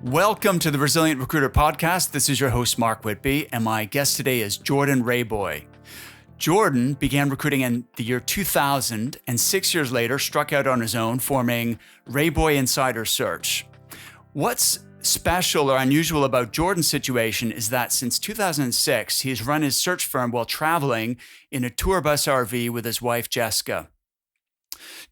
Welcome to the Resilient Recruiter Podcast. This is your host, Mark Whitby, and my guest today is Jordan Rayboy. Jordan began recruiting in the year 2000 and 6 years later struck out on his own, forming Rayboy Insider Search. What's special or unusual about Jordan's situation is that since 2006, he's run his search firm while traveling in a tour bus RV with his wife, Jessica.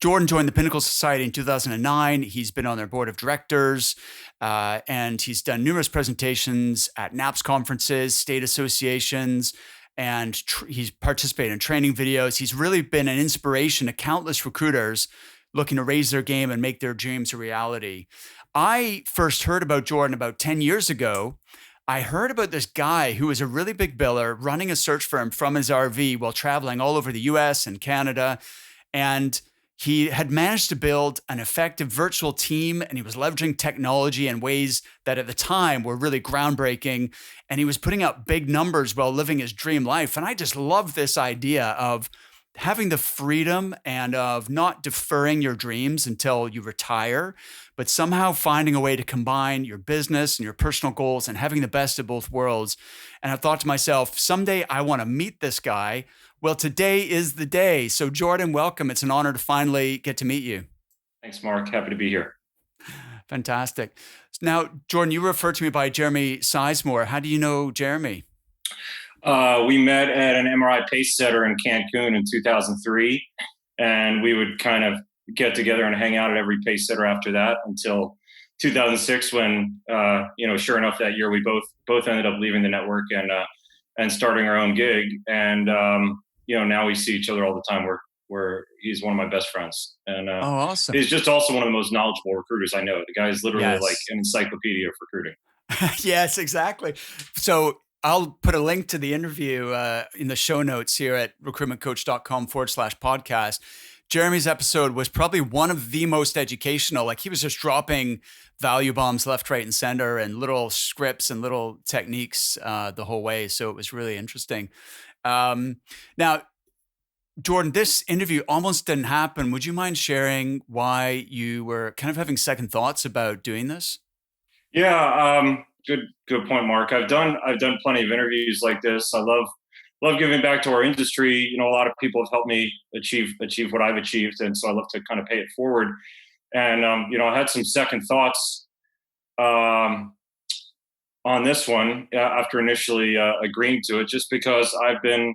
Jordan joined the Pinnacle Society in 2009. He's been on their board of directors, and he's done numerous presentations at NAPS conferences, state associations, and he's participated in training videos. He's really been an inspiration to countless recruiters looking to raise their game and make their dreams a reality. I first heard about Jordan about 10 years ago. I heard about this guy who was a really big biller running a search firm from his RV while traveling all over the US and Canada. And he had managed to build an effective virtual team, and he was leveraging technology in ways that at the time were really groundbreaking. And he was putting up big numbers while living his dream life. And I just love this idea of having the freedom and of not deferring your dreams until you retire, but somehow finding a way to combine your business and your personal goals and having the best of both worlds. And I thought to myself, someday I want to meet this guy. Well, today is the day. So Jordan, welcome. It's an honor to finally get to meet you. Thanks, Mark. Happy to be here. Fantastic. Now, Jordan, you referred to me by Jeremy Sizemore. How do you know Jeremy? We met at an MRI pace setter in Cancun in 2003, and we would kind of get together and hang out at every pace setter after that until 2006 when, sure enough, that year we both ended up leaving the network and starting our own gig. And, now we see each other all the time. He's one of my best friends. And awesome. He's just also one of the most knowledgeable recruiters I know. The guy is literally like an encyclopedia of recruiting. Yes, exactly. So I'll put a link to the interview in the show notes here at recruitmentcoach.com/podcast. Jeremy's episode was probably one of the most educational. Like, he was just dropping value bombs left, right, and center and little scripts and little techniques the whole way. So it was really interesting. Now, Jordan, this interview almost didn't happen. Would you mind sharing why you were kind of having second thoughts about doing this? Yeah, good point, Mark. I've done plenty of interviews like this. I love giving back to our industry. A lot of people have helped me achieve what I've achieved, and so I love to kind of pay it forward. And I had some second thoughts on this one after initially agreeing to it, just because I've been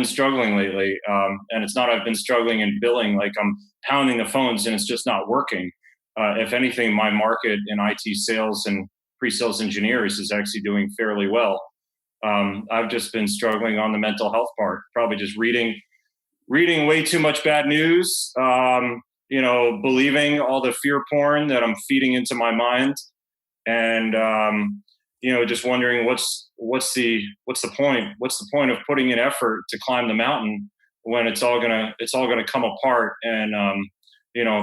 struggling lately, and it's not I've been struggling in billing, like I'm pounding the phones and it's just not working. If anything, my market in IT sales and pre-sales engineers is actually doing fairly well. I've just been struggling on the mental health part, probably just reading way too much bad news, believing all the fear porn that I'm feeding into my mind, and just wondering what's the point? What's the point of putting in effort to climb the mountain when it's all gonna come apart? And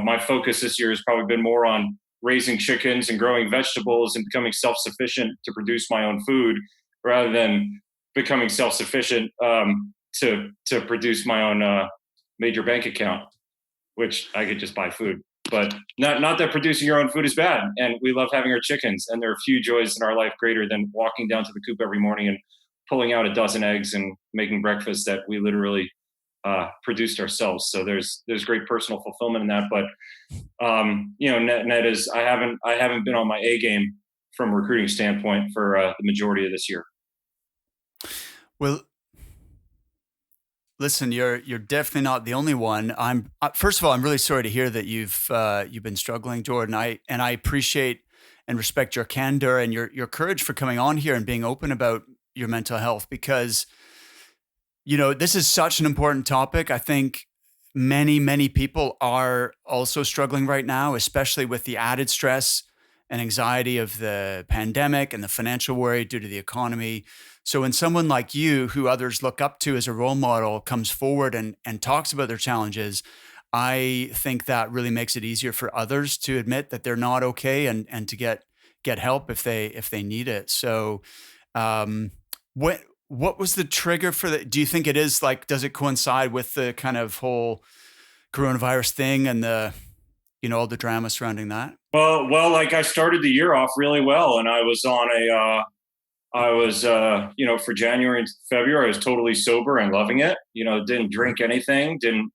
my focus this year has probably been more on raising chickens and growing vegetables and becoming self-sufficient to produce my own food, rather than becoming self-sufficient to produce my own major bank account, which I could just buy food. But not that producing your own food is bad, and we love having our chickens, and there are few joys in our life greater than walking down to the coop every morning and pulling out a dozen eggs and making breakfast that we literally produced ourselves. So there's great personal fulfillment in that. But net is I haven't been on my A game from a recruiting standpoint for the majority of this year. Well, listen, you're definitely not the only one. First of all, I'm really sorry to hear that you've been struggling, Jordan. I appreciate and respect your candor and your courage for coming on here and being open about your mental health, because this is such an important topic. I think many people are also struggling right now, especially with the added stress and anxiety of the pandemic and the financial worry due to the economy. So when someone like you, who others look up to as a role model, comes forward and talks about their challenges, I think that really makes it easier for others to admit that they're not okay and to get help if they need it. So what was the trigger for that? Do you think it is like, does it coincide with the kind of whole coronavirus thing and the all the drama surrounding that? Well, like I started the year off really well, and I was on for January and February, I was totally sober and loving it. Didn't drink anything, didn't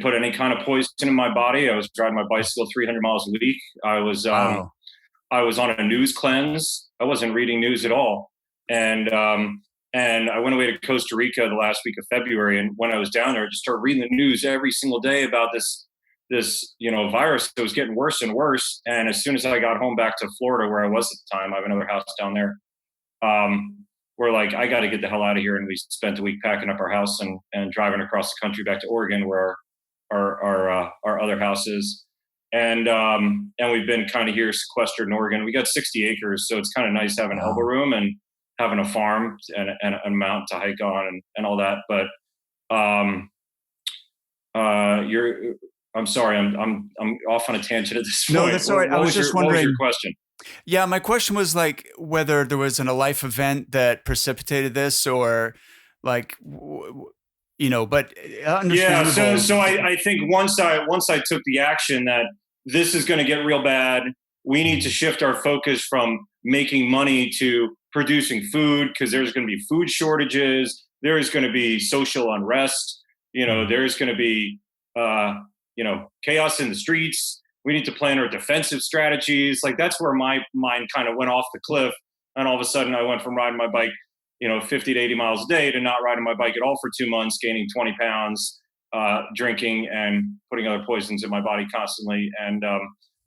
put any kind of poison in my body. I was driving my bicycle 300 miles a week. Wow. I was on a news cleanse. I wasn't reading news at all. And I went away to Costa Rica the last week of February. And when I was down there, I just started reading the news every single day about this virus that was getting worse and worse. And as soon as I got home back to Florida, where I was at the time, I have another house down there. We're like, I got to get the hell out of here. And we spent a week packing up our house and driving across the country back to Oregon, where our other house is. And we've been kind of here sequestered in Oregon. We got 60 acres, so it's kind of nice having elbow room and having a farm and a mountain to hike on and all that. But I'm sorry, I'm off on a tangent at this point. No, that's all right. I was just wondering. What was your question? Yeah, my question was like whether there was a life event that precipitated this, or like, but yeah. So I think once I took the action that this is going to get real bad, we need to shift our focus from making money to producing food, because there's going to be food shortages. There is going to be social unrest. There's going to be chaos in the streets. We need to plan our defensive strategies. Like, that's where my mind kind of went off the cliff. And all of a sudden I went from riding my bike 50 to 80 miles a day to not riding my bike at all for 2 months, gaining 20 pounds, drinking and putting other poisons in my body constantly. And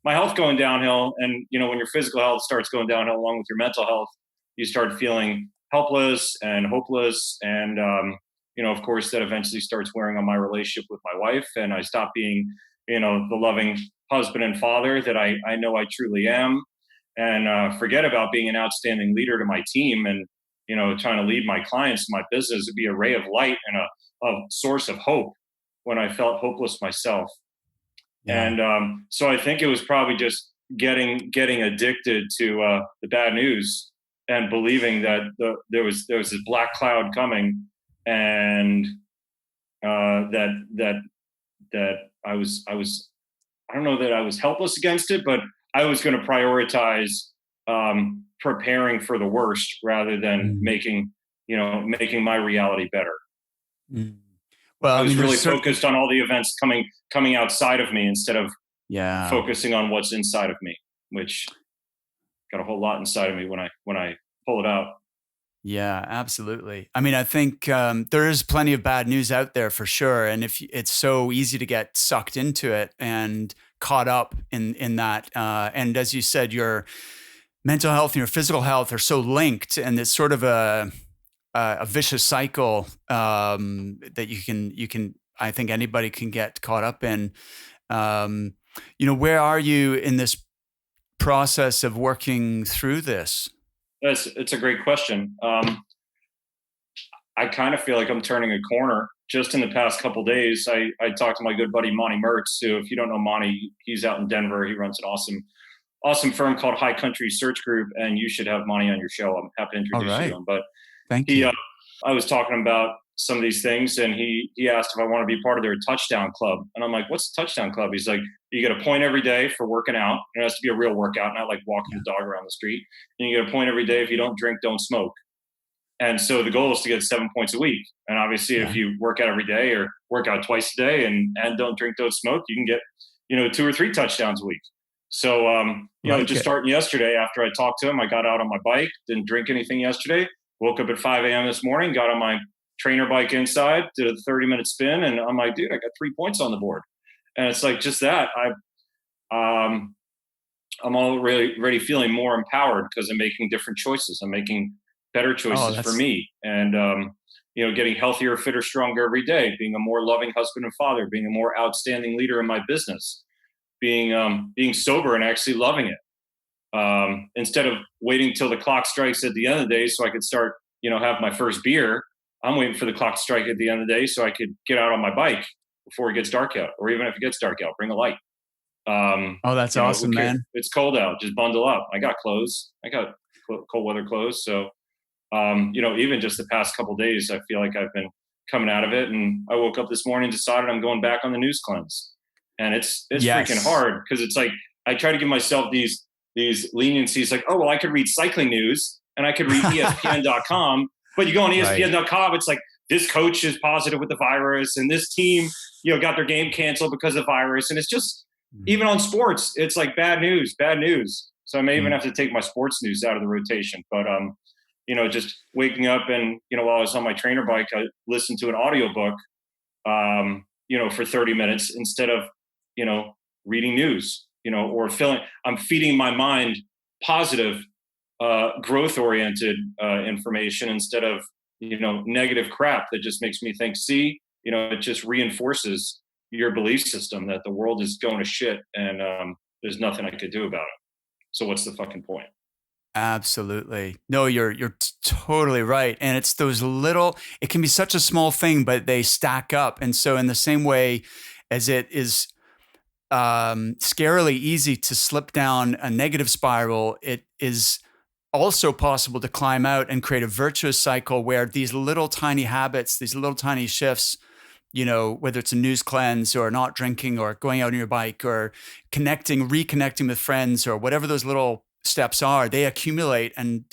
my health going downhill. And, when your physical health starts going downhill along with your mental health, you start feeling helpless and hopeless. And, of course, that eventually starts wearing on my relationship with my wife. And I stop being, the loving husband and father that I know I truly am, and forget about being an outstanding leader to my team and, trying to lead my clients, my business, to be a ray of light and a source of hope when I felt hopeless myself. Yeah. And so I think it was probably just getting addicted to the bad news and believing that there was this black cloud coming, and that I was I don't know that I was helpless against it, but I was going to prioritize preparing for the worst rather than making my reality better. Mm. Well, I was really focused on all the events coming outside of me instead of focusing on what's inside of me, which got a whole lot inside of me when I pull it out. Yeah, absolutely. I mean, I think there is plenty of bad news out there for sure. And if it's so easy to get sucked into it and caught up in that. And as you said, your mental health and your physical health are so linked, and it's sort of a vicious cycle that you can, I think anybody can get caught up in. Where are you in this process of working through this? It's a great question. I kind of feel like I'm turning a corner. Just in the past couple of days, I talked to my good buddy Monty Mertz, who, if you don't know Monty, he's out in Denver. He runs an awesome firm called High Country Search Group, and you should have Monty on your show. I'm happy to introduce you to him. But thank you. I was talking about some of these things, and he asked if I want to be part of their touchdown club. And I'm like, what's the touchdown club? He's like, you get a point every day for working out. It has to be a real workout, not like walking the dog around the street. And you get a point every day if you don't drink, don't smoke. And so the goal is to get 7 points a week. And obviously, if you work out every day or work out twice a day and don't drink, don't smoke, you can get 2 or 3 touchdowns a week. So, starting yesterday, after I talked to him, I got out on my bike, didn't drink anything yesterday, woke up at 5 a.m. this morning, got on my trainer bike inside, did a 30-minute spin, and I'm like, dude, I got 3 points on the board. And it's like, just that, I'm already feeling more empowered because I'm making different choices. I'm making better choices for me. And, getting healthier, fitter, stronger every day, being a more loving husband and father, being a more outstanding leader in my business, being sober and actually loving it. Instead of waiting till the clock strikes at the end of the day so I could start, have my first beer, I'm waiting for the clock to strike at the end of the day so I could get out on my bike before it gets dark out, or even if it gets dark out, bring a light. That's awesome, man. It's cold out. Just bundle up. I got clothes. I got cold weather clothes. So, even just the past couple of days, I feel like I've been coming out of it. And I woke up this morning, decided I'm going back on the news cleanse. And it's freaking hard because it's like I try to give myself these leniencies, like, oh, well, I could read cycling news and I could read ESPN.com, but you go on ESPN.com, it's like, this coach is positive with the virus and this team, got their game canceled because of the virus. And it's just, even on sports, it's like bad news. So I may even have to take my sports news out of the rotation. But, just waking up and, while I was on my trainer bike, I listened to an audiobook, for 30 minutes instead of, reading news, or I'm feeding my mind positive, growth oriented, information instead of, negative crap that just makes me think, see, it just reinforces your belief system that the world is going to shit and there's nothing I could do about it. So what's the fucking point? Absolutely. No, you're totally right. And it's those little, it can be such a small thing, but they stack up. And so in the same way as it is scarily easy to slip down a negative spiral, it is also possible to climb out and create a virtuous cycle where these little tiny habits, these little tiny shifts, whether it's a news cleanse or not drinking or going out on your bike or reconnecting with friends or whatever those little steps are, they accumulate and,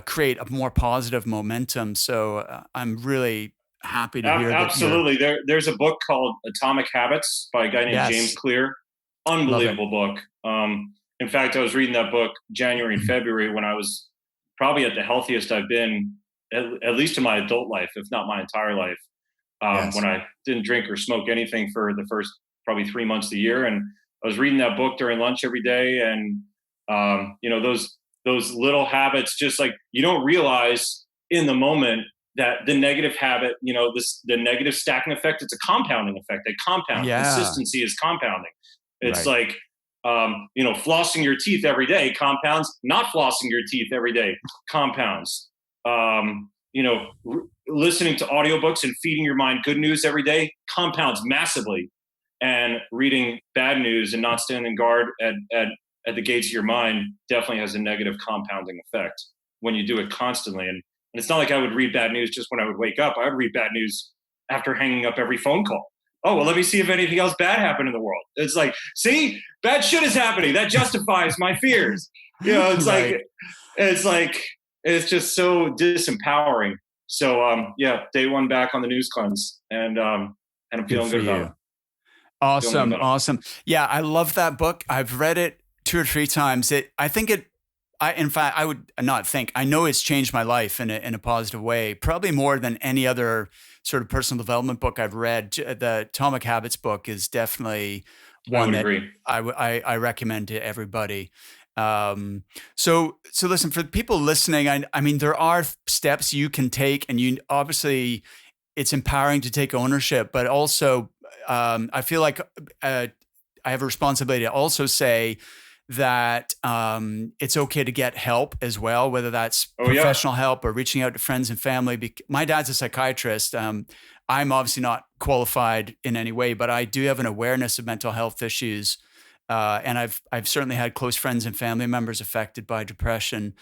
create a more positive momentum. So I'm really happy to hear that. Absolutely. There's a book called Atomic Habits by a guy named James Clear. Unbelievable book. In fact, I was reading that book January and February when I was probably at the healthiest I've been, at least in my adult life, if not my entire life, when I didn't drink or smoke anything for the first probably 3 months of the year. And I was reading that book during lunch every day. And, those little habits, just like you don't realize in the moment that the negative habit, the negative stacking effect, it's a compounding effect. They compound. Consistency is compounding. It's like, flossing your teeth every day compounds. Not flossing your teeth every day compounds. Listening to audiobooks and feeding your mind good news every day compounds massively. And reading bad news and not standing guard at the gates of your mind definitely has a negative compounding effect when you do it constantly. And it's not like I would read bad news just when I would wake up. I would read bad news after hanging up every phone call. Oh, well, let me see if anything else bad happened in the world. It's like, see, bad shit is happening. That justifies my fears. It's just so disempowering. So, day one back on the news cleanse, and I'm feeling good about it. Awesome. Yeah, I love that book. I've read it 2 or 3 times. I know it's changed my life in a positive way, probably more than any other sort of personal development book I've read. The Atomic Habits book is definitely one that I recommend to everybody. So listen, for the people listening, I mean, there are steps you can take, and obviously it's empowering to take ownership, but also I feel like I have a responsibility to also say that it's okay to get help as well, whether that's professional help or reaching out to friends and family. My dad's a psychiatrist. I'm obviously not qualified in any way, but I do have an awareness of mental health issues. And I've certainly had close friends and family members affected by depression.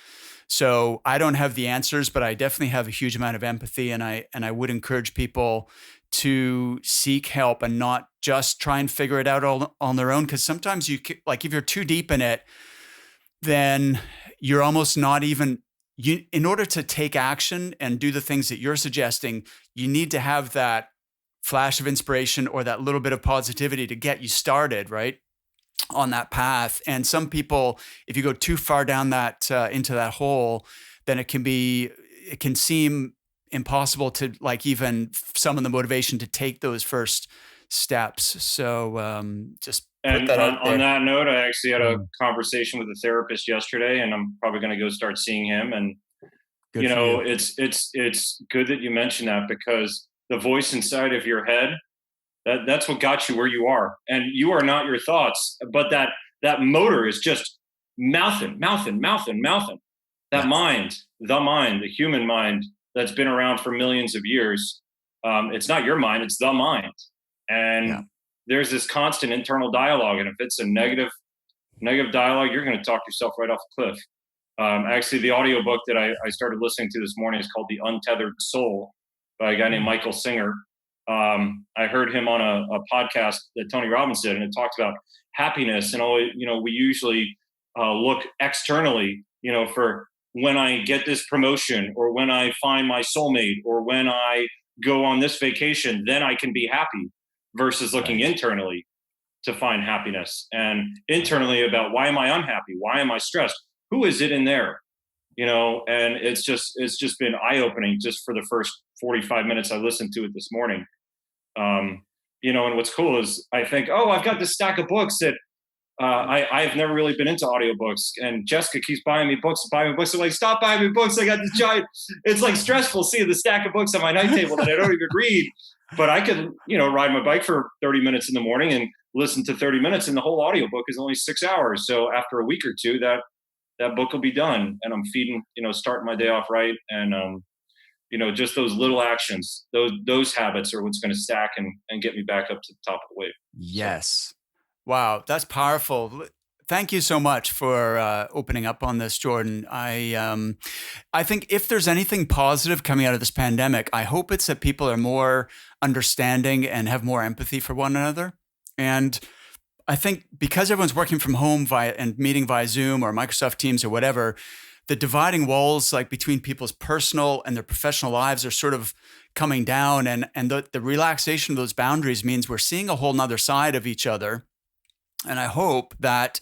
So I don't have the answers, but I definitely have a huge amount of empathy. And I would encourage people to seek help and not just try and figure it out all on their own. Because sometimes if you're too deep in it, then you're almost not even, in order to take action and do the things that you're suggesting, you need to have that flash of inspiration or that little bit of positivity to get you started, right, on that path. And some people, if you go too far down that into that hole, then it can seem impossible to even summon the motivation to take those first steps. So just on that note, I actually had a conversation with a therapist yesterday, and I'm probably going to go start seeing him. And it's good that you mentioned that, because the voice inside of your head, that's what got you where you are, and you are not your thoughts, but that motor is just mouthing. That mind, the human mind that's been around for millions of years. It's not your mind, it's the mind. And there's this constant internal dialogue. And if it's a negative dialogue, you're going to talk yourself right off the cliff. Actually, the audiobook that I started listening to this morning is called The Untethered Soul by a guy named Michael Singer. I heard him on a podcast that Tony Robbins did, and it talked about happiness. And always, we usually look externally, for when I get this promotion, or when I find my soulmate, or when I go on this vacation, then I can be happy, versus looking internally to find happiness, and internally about, why am I unhappy? Why am I stressed? Who is it in there? And it's just been eye-opening just for the first 45 minutes I listened to it this morning. And what's cool is I think, oh, I've got this stack of books that I've never really been into audiobooks, and Jessica keeps buying me books. I'm like, stop buying me books. I got this giant, it's like stressful seeing the stack of books on my night table that I don't even read, but I could, ride my bike for 30 minutes in the morning and listen to 30 minutes, and the whole audiobook is only 6 hours. So after a week or two, that book will be done, and I'm feeding, starting my day off right. And, just those little actions, those habits are what's going to stack and get me back up to the top of the wave. Yes. So. Wow, that's powerful. Thank you so much for opening up on this, Jordan. I think if there's anything positive coming out of this pandemic, I hope it's that people are more understanding and have more empathy for one another. And I think because everyone's working from home and meeting via Zoom or Microsoft Teams or whatever, the dividing walls like between people's personal and their professional lives are sort of coming down. And the relaxation of those boundaries means we're seeing a whole nother side of each other. And I hope that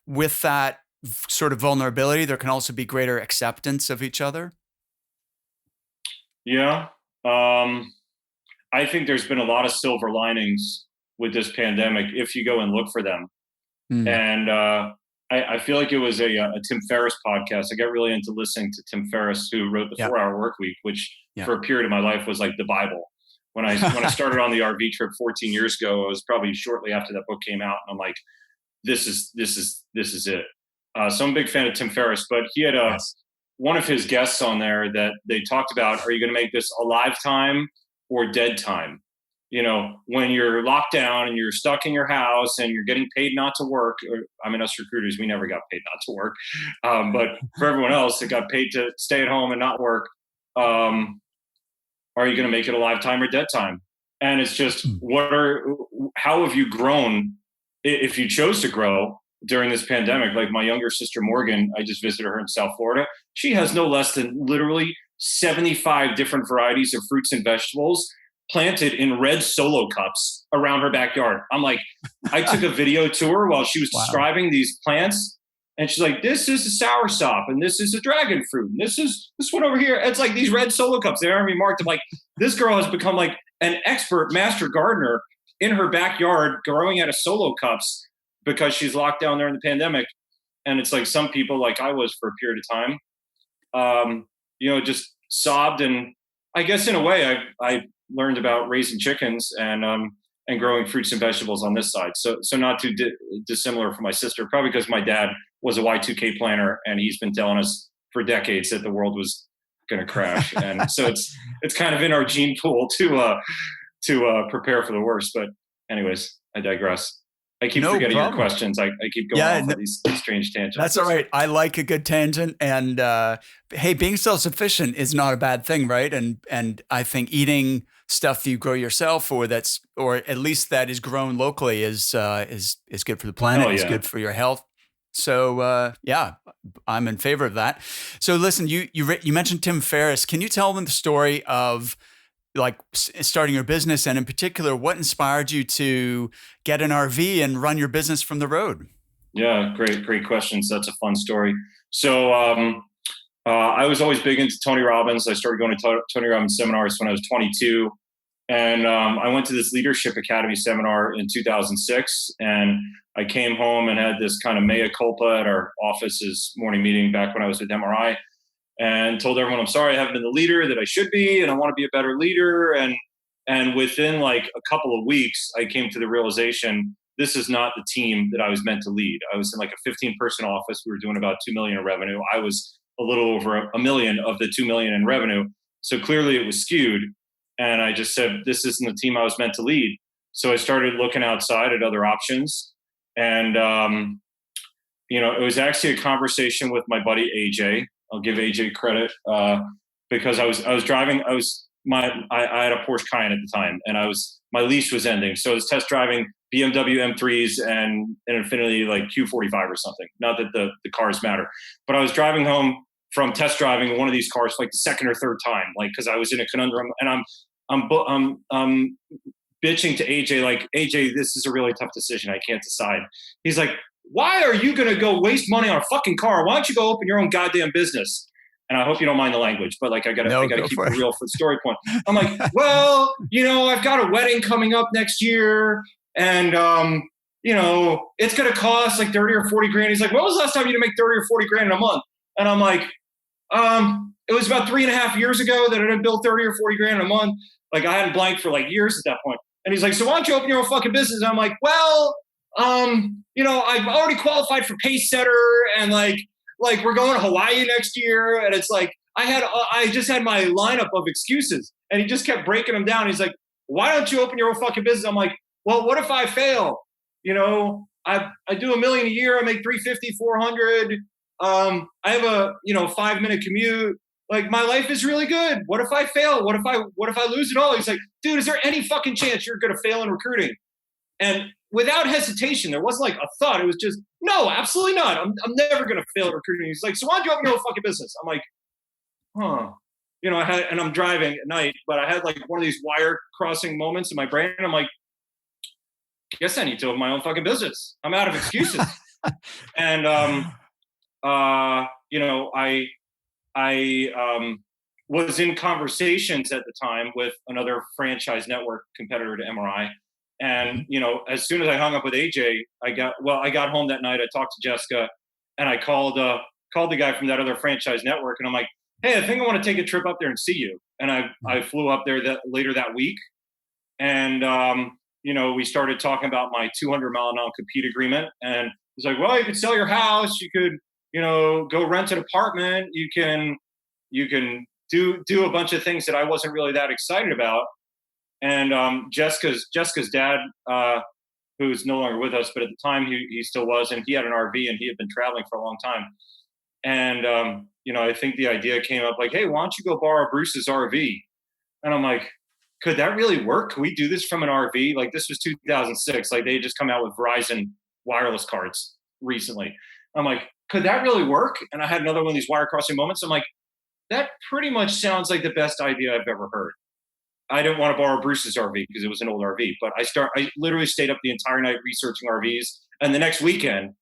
with that sort of vulnerability, there can also be greater acceptance of each other. Yeah. I think there's been a lot of silver linings with this pandemic if you go and look for them. And I feel like it was a Tim Ferriss podcast. I got really into listening to Tim Ferriss, who wrote the 4-Hour Workweek, which for a period of my life was like the Bible. When I started on the RV trip 14 years ago, it was probably shortly after that book came out, and I'm like, this is it. So I'm a big fan of Tim Ferriss, but he had one of his guests on there that they talked about, are you going to make this alive time or dead time? When you're locked down and you're stuck in your house and you're getting paid not to work, us recruiters, we never got paid not to work. But for everyone else that got paid to stay at home and not work, are you going to make it a lifetime or dead time? And it's just, how have you grown if you chose to grow during this pandemic? Like my younger sister, Morgan, I just visited her in South Florida. She has no less than literally 75 different varieties of fruits and vegetables planted in red Solo cups around her backyard. I'm like, I took a video to her while she was describing these plants. And she's like, this is a soursop, and this is a dragon fruit, and this one over here. It's like these red Solo cups. They aren't even marked. I'm like, this girl has become like an expert master gardener in her backyard, growing out of Solo cups because she's locked down during the pandemic. And it's like some people, like I was for a period of time, just sobbed. And I guess in a way, I learned about raising chickens and growing fruits and vegetables on this side. So not too dissimilar from my sister, probably because my dad was a Y2K planner, and he's been telling us for decades that the world was going to crash. And so it's kind of in our gene pool to prepare for the worst. But anyways, I digress. I keep forgetting your questions. I keep going off of these strange tangents. That's all right. I like a good tangent. And hey, being self-sufficient is not a bad thing, right? And I think eating stuff that you grow yourself, or at least that is grown locally, is good for the planet. It's good for your health. So I'm in favor of that. So listen, you mentioned Tim Ferriss. Can you tell them the story of like starting your business, and in particular, what inspired you to get an RV and run your business from the road? Yeah, great questions. That's a fun story. So I was always big into Tony Robbins. I started going to Tony Robbins seminars when I was 22. And I went to this Leadership Academy seminar in 2006. And I came home and had this kind of mea culpa at our office's morning meeting back when I was with MRI, and told everyone, I'm sorry I haven't been the leader that I should be, and I want to be a better leader. And within like a couple of weeks, I came to the realization, this is not the team that I was meant to lead. I was in like a 15-person office. We were doing about $2 million in revenue. I was a little over $1 million of the $2 million in revenue. So clearly it was skewed. And I just said, this isn't the team I was meant to lead. So I started looking outside at other options. And, it was actually a conversation with my buddy, AJ. I'll give AJ credit because I was driving. I was I had a Porsche Cayenne at the time, and my lease was ending, so I was test driving BMW M3s and an Infiniti like Q45 or something. Not that the cars matter, but I was driving home from test driving one of these cars for like the second or third time, like because I was in a conundrum, and I'm bitching to AJ like, AJ, this is a really tough decision. I can't decide. He's like, why are you going to go waste money on a fucking car? Why don't you go open your own goddamn business? And I hope you don't mind the language, but like I gotta keep it real for the story point. I'm like, well, I've got a wedding coming up next year, and it's gonna cost like 30 or 40 grand. He's like, when was the last time you did make 30 or 40 grand in a month? And I'm like, it was about 3.5 years ago that I didn't bill 30 or 40 grand in a month. Like I hadn't blanked for like years at that point. And he's like, so why don't you open your own fucking business? And I'm like, well, I've already qualified for pace setter, and like we're going to Hawaii next year. And it's like, I just had my lineup of excuses, and he just kept breaking them down. He's like, why don't you open your own fucking business? I'm like, well, what if I fail? I do $1 million a year. I make 350, 400. I have a 5-minute commute. Like my life is really good. What if I fail? What if I lose it all? He's like, dude, is there any fucking chance you're going to fail in recruiting? And without hesitation, there wasn't like a thought. It was just, no, absolutely not. I'm never going to fail at recruiting. He's like, so why don't you open your own fucking business? I'm like, huh. And I'm driving at night, but I had like one of these wire crossing moments in my brain. And I'm like, I guess I need to open my own fucking business. I'm out of excuses. And, I was in conversations at the time with another franchise network competitor to MRI. And, as soon as I hung up with AJ, I got home that night. I talked to Jessica, and I called the guy from that other franchise network. And I'm like, hey, I think I want to take a trip up there and see you. And I flew up there later that week. And, we started talking about my 200-mile non-compete agreement. And he's like, well, you could sell your house. You could, go rent an apartment. You can do a bunch of things that I wasn't really that excited about. And Jessica's dad, who's no longer with us, but at the time he still was, and he had an RV, and he had been traveling for a long time. And I think the idea came up like, hey, why don't you go borrow Bruce's RV? And I'm like, could that really work? Could we do this from an RV? Like this was 2006. Like they had just come out with Verizon wireless cards recently. I'm like, could that really work? And I had another one of these wire crossing moments. I'm like, that pretty much sounds like the best idea I've ever heard. I didn't want to borrow Bruce's RV because it was an old RV, but I literally stayed up the entire night researching RVs. And the next weekend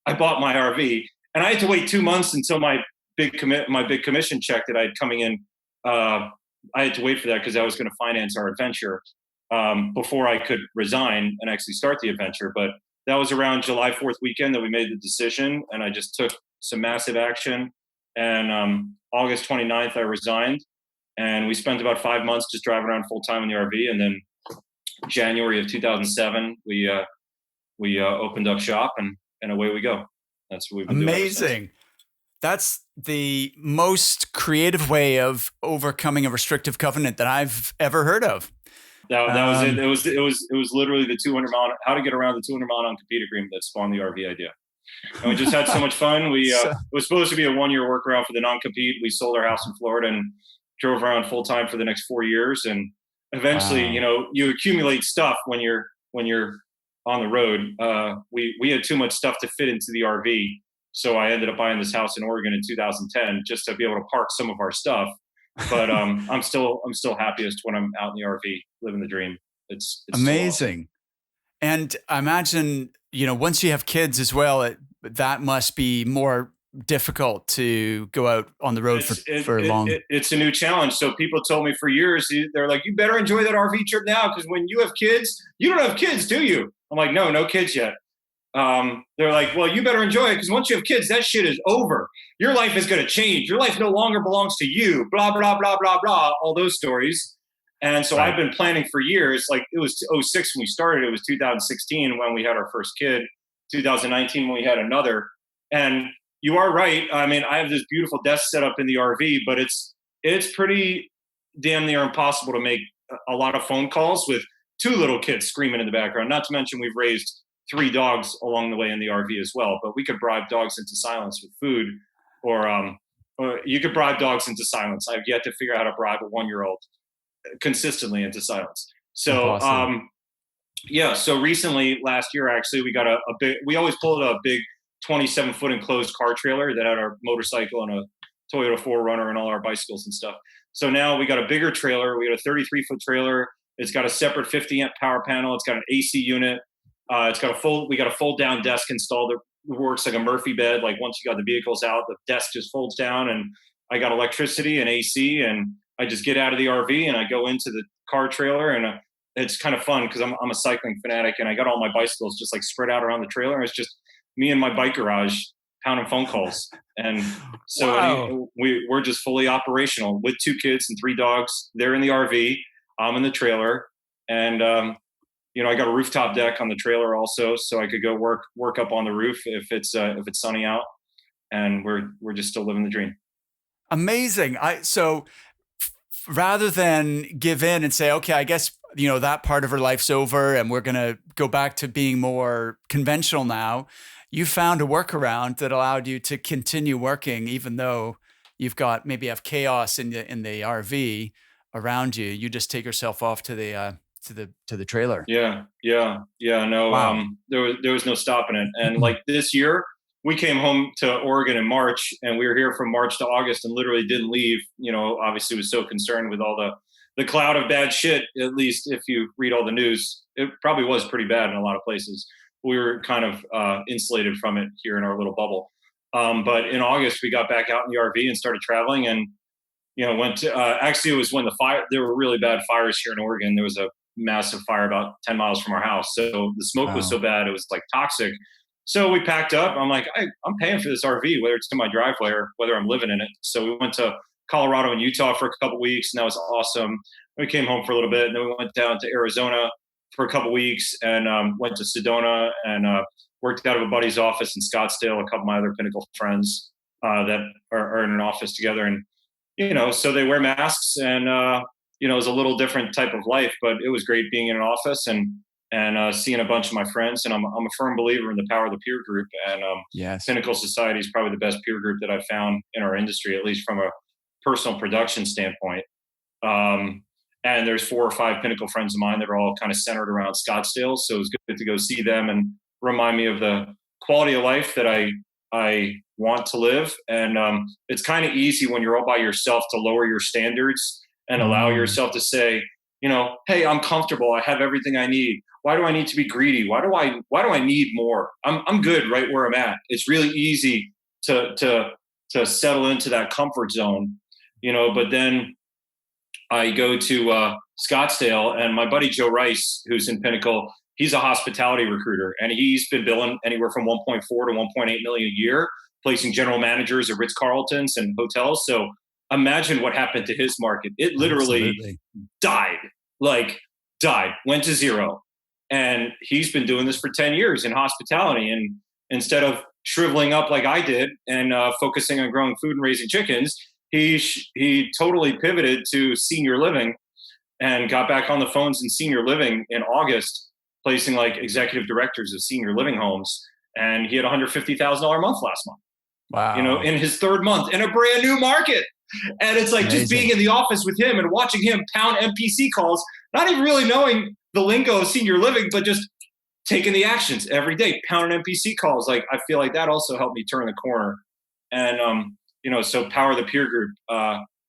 I bought my RV, and I had to wait 2 months until my big commission check that I had coming in. I had to wait for that because I was going to finance our adventure before I could resign and actually start the adventure. But that was around July 4th weekend that we made the decision, and I just took some massive action. And August 29th, I resigned, and we spent about 5 months just driving around full time in the RV. And then January of 2007, we opened up shop, and away we go. That's what we've been doing. Amazing. That's the most creative way of overcoming a restrictive covenant that I've ever heard of. That was it. It was literally the 200-mile, how to get around the 200-mile non-compete agreement that spawned the RV idea. And we just had so much fun. It was supposed to be a 1-year workaround for the non-compete. We sold our house in Florida and drove around full time for the next 4 years. And eventually, you accumulate stuff when you're on the road. We had too much stuff to fit into the RV. So I ended up buying this house in Oregon in 2010 just to be able to park some of our stuff. But I'm still happiest when I'm out in the RV, living the dream. It's amazing. And I imagine, once you have kids as well, that must be more difficult to go out on the road for long. It's a new challenge. So people told me for years, they're like, you better enjoy that RV trip now, because when you have kids, you don't have kids, do you? I'm like, no kids yet. They're like, well, you better enjoy it, because once you have kids, that shit is over. Your life is going to change. Your life no longer belongs to you. Blah, blah, blah, blah, blah. All those stories. And so I've been planning for years. Like it was 2006 when we started. It was 2016 when we had our first kid. 2019 when we had another. And you are right. I mean, I have this beautiful desk set up in the RV, but it's pretty damn near impossible to make a lot of phone calls with 2 little kids screaming in the background. Not to mention we've raised 3 dogs along the way in the RV as well. But we could bribe dogs into silence with food, or you could bribe dogs into silence. I've yet to figure out how to bribe a 1-year-old. consistently into silence. So, Impossible. yeah. So recently, last year, actually, we got a big. We always pulled a big 27-foot enclosed car trailer that had our motorcycle and a Toyota 4Runner and all our bicycles and stuff. So now we got a bigger trailer. We got a 33-foot trailer. It's got a separate 50 amp power panel. It's got an AC unit. It's got a full. We got a fold down desk installed. It works like a Murphy bed. Like once you got the vehicles out, the desk just folds down, and I got electricity and AC, and I just get out of the RV and I go into the car trailer, and it's kind of fun because I'm a cycling fanatic, and I got all my bicycles just like spread out around the trailer. And it's just me and my bike garage pounding phone calls, and so Wow. we're just fully operational with 2 kids and 3 dogs. They're in the RV, I'm in the trailer, and I got a rooftop deck on the trailer also, so I could go work up on the roof if it's sunny out, and we're just still living the dream. Amazing. Rather than give in and say, okay, I guess, that part of her life's over and we're going to go back to being more conventional now, you found a workaround that allowed you to continue working, even though you've got maybe have chaos in the RV around you. You just take yourself off to the trailer. Yeah. No, Wow. there was no stopping it. And like this year, we came home to Oregon in March, and we were here from March to August, and literally didn't leave. Obviously was so concerned with all the cloud of bad shit. At least if you read all the news, it probably was pretty bad in a lot of places. We were kind of insulated from it here in our little bubble. But in August, we got back out in the RV and started traveling, and went to. Actually, it was when there were really bad fires here in Oregon. There was a massive fire about 10 miles from our house. So the smoke was Wow. so bad, it was like toxic. So we packed up. I'm like, I'm paying for this RV, whether it's to my driveway or whether I'm living in it. So we went to Colorado and Utah for a couple of weeks, and that was awesome. We came home for a little bit, and then we went down to Arizona for a couple of weeks, and went to Sedona, and worked out of a buddy's office in Scottsdale. A couple of my other Pinnacle friends that are in an office together, and so they wear masks, and it was a little different type of life, but it was great being in an office and seeing a bunch of my friends. And I'm a firm believer in the power of the peer group. And Yes. Pinnacle Society is probably the best peer group that I've found in our industry, at least from a personal production standpoint. And there's 4 or 5 Pinnacle friends of mine that are all kind of centered around Scottsdale. So it was good to go see them and remind me of the quality of life that I want to live. And it's kind of easy when you're all by yourself to lower your standards and allow Mm. yourself to say, hey, I'm comfortable. I have everything I need. Why do I need to be greedy? Why do I need more? I'm good right where I'm at. It's really easy to settle into that comfort zone, but then I go to Scottsdale, and my buddy Joe Rice, who's in Pinnacle, he's a hospitality recruiter, and he's been billing anywhere from 1.4 to 1.8 million a year, placing general managers at Ritz Carltons and hotels. So imagine what happened to his market. It literally Absolutely. died, went to zero. And he's been doing this for 10 years in hospitality. And instead of shriveling up like I did and focusing on growing food and raising chickens, he totally pivoted to senior living and got back on the phones in senior living in August, placing like executive directors of senior living homes. And he had $150,000 a month last month, Wow. in his 3rd month in a brand new market. And it's like just being Amazing. in the office with him and watching him pound MPC calls, not even really knowing the lingo of senior living, but just taking the actions every day, pounding MPC calls. Like, I feel like that also helped me turn the corner. And, so power the peer group.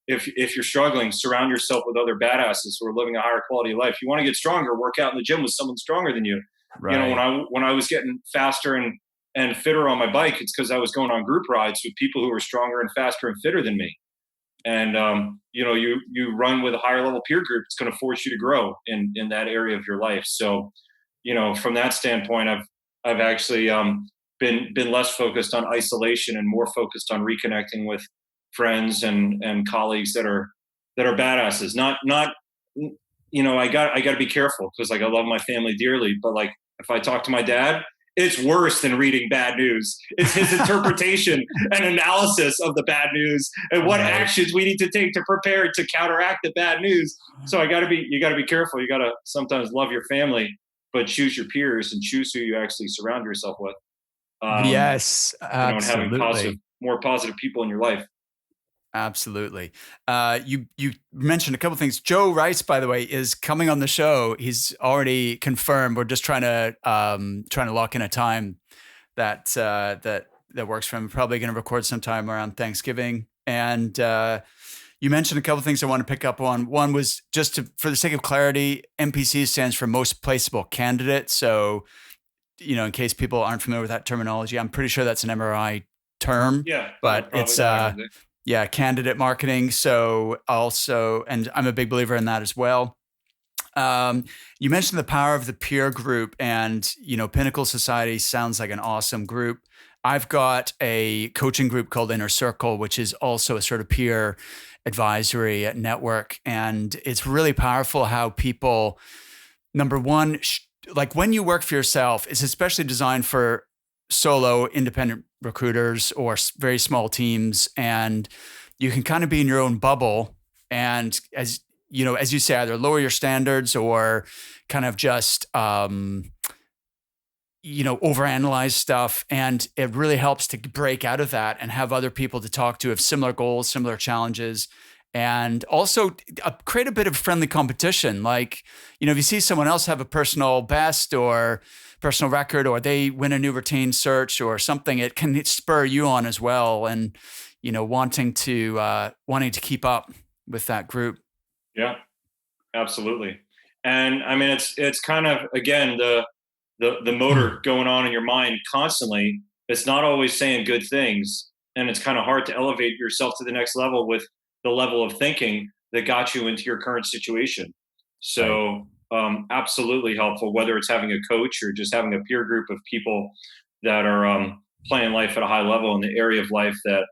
If you're struggling, surround yourself with other badasses who are living a higher quality of life. You want to get stronger, work out in the gym with someone stronger than you. Right. When I was getting faster and fitter on my bike, it's because I was going on group rides with people who were stronger and faster and fitter than me. And you run with a higher level peer group, it's going to force you to grow in that area of your life. So from that standpoint, I've actually been less focused on isolation and more focused on reconnecting with friends and colleagues that are badasses. Not I got to be careful because like I love my family dearly, but like if I talk to my dad, it's worse than reading bad news. It's his interpretation and analysis of the bad news and what Right. actions we need to take to prepare to counteract the bad news. So you got to be careful. You got to sometimes love your family, but choose your peers and choose who you actually surround yourself with. Yes, And having absolutely. more positive people in your life. Absolutely. You mentioned a couple of things. Joe Rice, by the way, is coming on the show. He's already confirmed. We're just trying to lock in a time that that works for him. Probably going to record sometime around Thanksgiving. And you mentioned a couple of things I want to pick up on. One was for the sake of clarity, MPC stands for Most Placeable Candidate. So, in case people aren't familiar with that terminology, I'm pretty sure that's an MRI term. Yeah, but it's candidate marketing. So also, and I'm a big believer in that as well. You mentioned the power of the peer group, and Pinnacle Society sounds like an awesome group. I've got a coaching group called Inner Circle, which is also a sort of peer advisory network, and it's really powerful how people, number one, like when you work for yourself, it's especially designed for solo independent recruiters or very small teams, and you can kind of be in your own bubble, and as you say, either lower your standards or kind of just overanalyze stuff. And it really helps to break out of that and have other people to talk to, have similar goals, similar challenges, and also create a bit of friendly competition. Like, if you see someone else have a personal best or personal record, or they win a new retained search or something, it can spur you on as well. And, wanting to keep up with that group. Yeah, absolutely. And I mean, it's kind of, again, the motor going on in your mind constantly. It's not always saying good things. And it's kind of hard to elevate yourself to the next level with the level of thinking that got you into your current situation. So absolutely helpful, whether it's having a coach or just having a peer group of people that are playing life at a high level in the area of life that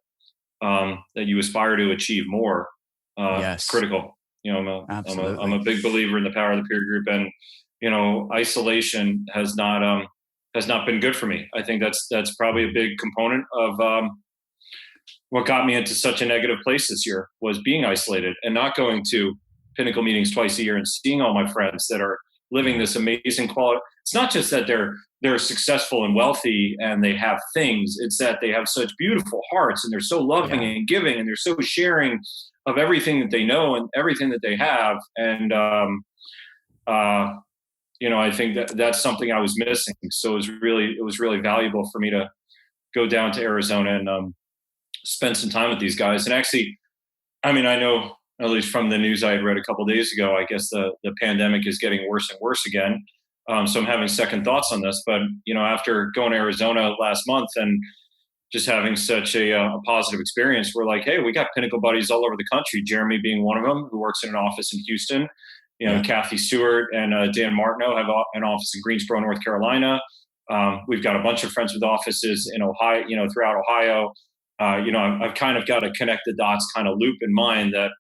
you aspire to achieve more. Yes. Critical. I'm a big believer in the power of the peer group, and isolation has not been good for me. I think that's probably a big component of what got me into such a negative place this year, was being isolated and not going to Pinnacle meetings twice a year and seeing all my friends that are living this amazing quality. It's not just that they're successful and wealthy and they have things. It's that they have such beautiful hearts, and they're so loving and giving, and they're so sharing of everything that they know and everything that they have. And, I think that's something I was missing. So it was really valuable for me to go down to Arizona and spend some time with these guys. And actually, I mean, I know, at least from the news I had read a couple of days ago, I guess the pandemic is getting worse and worse again. So I'm having second thoughts on this. But, after going to Arizona last month and just having such a positive experience, we're like, hey, we got Pinnacle buddies all over the country. Jeremy being one of them, who works in an office in Houston. Kathy Stewart and Dan Martineau have an office in Greensboro, North Carolina. We've got a bunch of friends with offices in Ohio, throughout Ohio. I've kind of got a connect the dots kind of loop in mind that,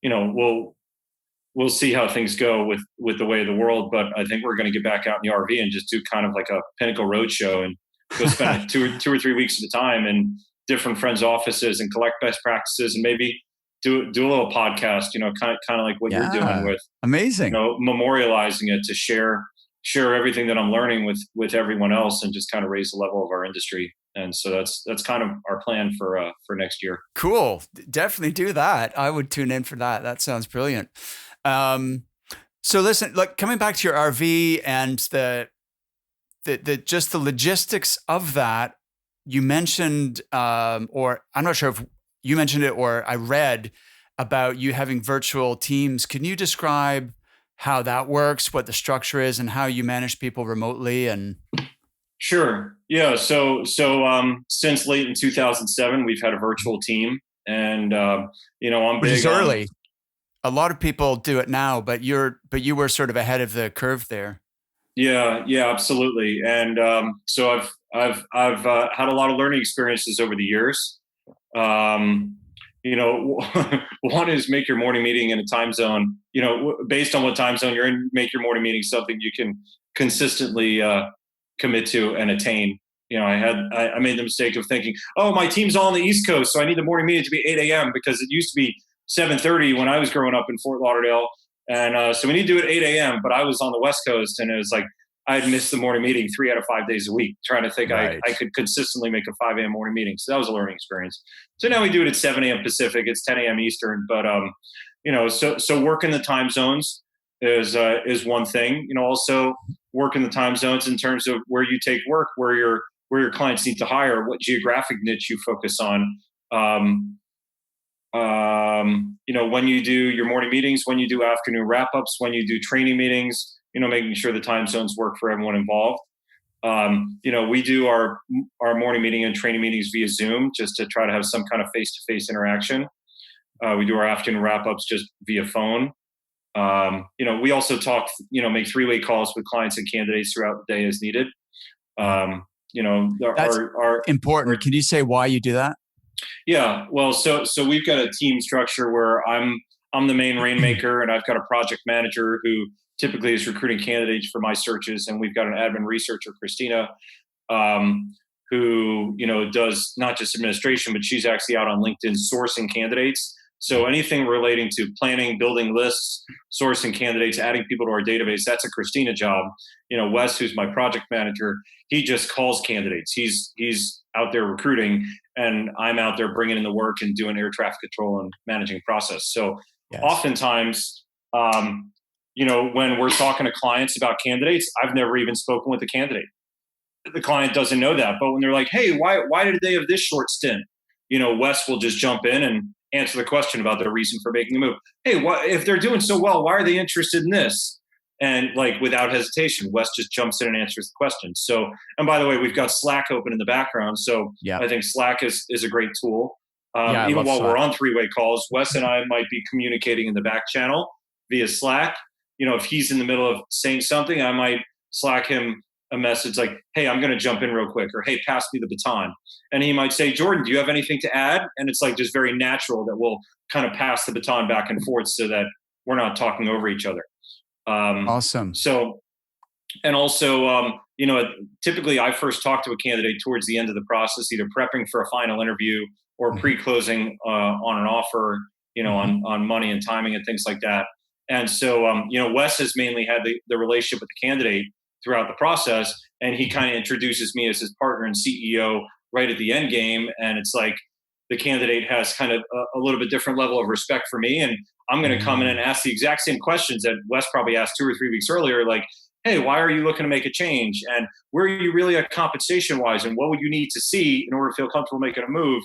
we'll see how things go with the way of the world. But I think we're going to get back out in the RV and just do kind of like a Pinnacle roadshow and go spend 2 or 3 weeks at a time in different friends' offices and collect best practices, and maybe do a little podcast, kind of like what you're doing with amazing, memorializing it to share everything that I'm learning with everyone else, and just kind of raise the level of our industry. And so that's kind of our plan for next year. Cool. Definitely do that. I would tune in for that. That sounds brilliant. So listen, like coming back to your RV and the just the logistics of that, you mentioned, or I'm not sure if you mentioned it or I read about you having virtual teams. Can you describe how that works, what the structure is, and how you manage people remotely? And Sure. Yeah. So since late in 2007, we've had a virtual team, and I'm which big is early. A lot of people do it now, but you were sort of ahead of the curve there. Yeah, absolutely. And so I've had a lot of learning experiences over the years. One is make your morning meeting in a time zone. Based on what time zone you're in, make your morning meeting something you can consistently commit to and attain. I made the mistake of thinking, oh, my team's all on the East Coast, so I need the morning meeting to be 8 a.m. because it used to be 7:30 when I was growing up in Fort Lauderdale. And so we need to do it 8 a.m. But I was on the West Coast, and it was like, I'd miss the morning meeting 3 out of 5 days a week, trying to think Right. I could consistently make a 5 a.m. morning meeting. So that was a learning experience. So now we do it at 7 a.m. Pacific. It's 10 a.m. Eastern. But so working the time zones is one thing. Also working the time zones in terms of where you take work, where your clients need to hire, what geographic niche you focus on. When you do your morning meetings, when you do afternoon wrap-ups, when you do training meetings, making sure the time zones work for everyone involved. We do our morning meeting and training meetings via Zoom just to try to have some kind of face-to-face interaction. We do our afternoon wrap-ups just via phone. We also talk, make three-way calls with clients and candidates throughout the day as needed. That's important. Can you say why you do that? Yeah, well, so we've got a team structure where I'm the main rainmaker, and I've got a project manager who typically is recruiting candidates for my searches, and we've got an admin researcher, Christina, who does not just administration, but she's actually out on LinkedIn sourcing candidates. So anything relating to planning, building lists, sourcing candidates, adding people to our database, that's a Christina job. Wes, who's my project manager, he just calls candidates. He's out there recruiting, and I'm out there bringing in the work and doing air traffic control and managing process. So yes. Oftentimes, when we're talking to clients about candidates, I've never even spoken with the candidate. The client doesn't know that. But when they're like, hey, why did they have this short stint? Wes will just jump in and answer the question about their reason for making the move. Hey, if they're doing so well, why are they interested in this? And without hesitation, Wes just jumps in and answers the question. So, and by the way, we've got Slack open in the background. So I think Slack is a great tool. Even while we're on three-way calls, Wes and I might be communicating in the back channel via Slack. If he's in the middle of saying something, I might Slack him a message like, hey, I'm going to jump in real quick, or hey, pass me the baton. And he might say, Jordan, do you have anything to add? And it's just very natural that we'll kind of pass the baton back and forth so that we're not talking over each other. Awesome. So, and also, typically I first talk to a candidate towards the end of the process, either prepping for a final interview or pre-closing on an offer, on money and timing and things like that. And so, Wes has mainly had the relationship with the candidate throughout the process, and he kind of introduces me as his partner and CEO right at the end game. And it's like the candidate has kind of a little bit different level of respect for me, and I'm going to come in and ask the exact same questions that Wes probably asked 2 or 3 weeks earlier, like, hey, why are you looking to make a change? And where are you really at compensation-wise? And what would you need to see in order to feel comfortable making a move?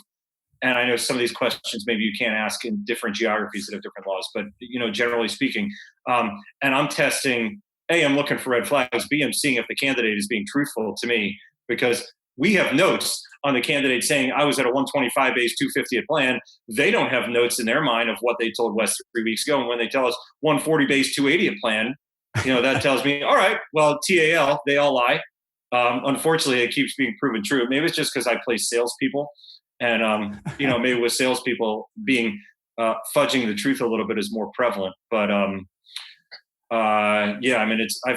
And I know some of these questions maybe you can't ask in different geographies that have different laws, but generally speaking, and I'm testing, A, I'm looking for red flags, B, I'm seeing if the candidate is being truthful to me, because we have notes on the candidate saying I was at a 125 base, 250 at plan. They don't have notes in their mind of what they told Wes 3 weeks ago. And when they tell us 140 base, 280 at plan, that tells me, all right, well, TAL, they all lie. Unfortunately, it keeps being proven true. Maybe it's just because I place salespeople, and maybe with salespeople being fudging the truth a little bit is more prevalent. But I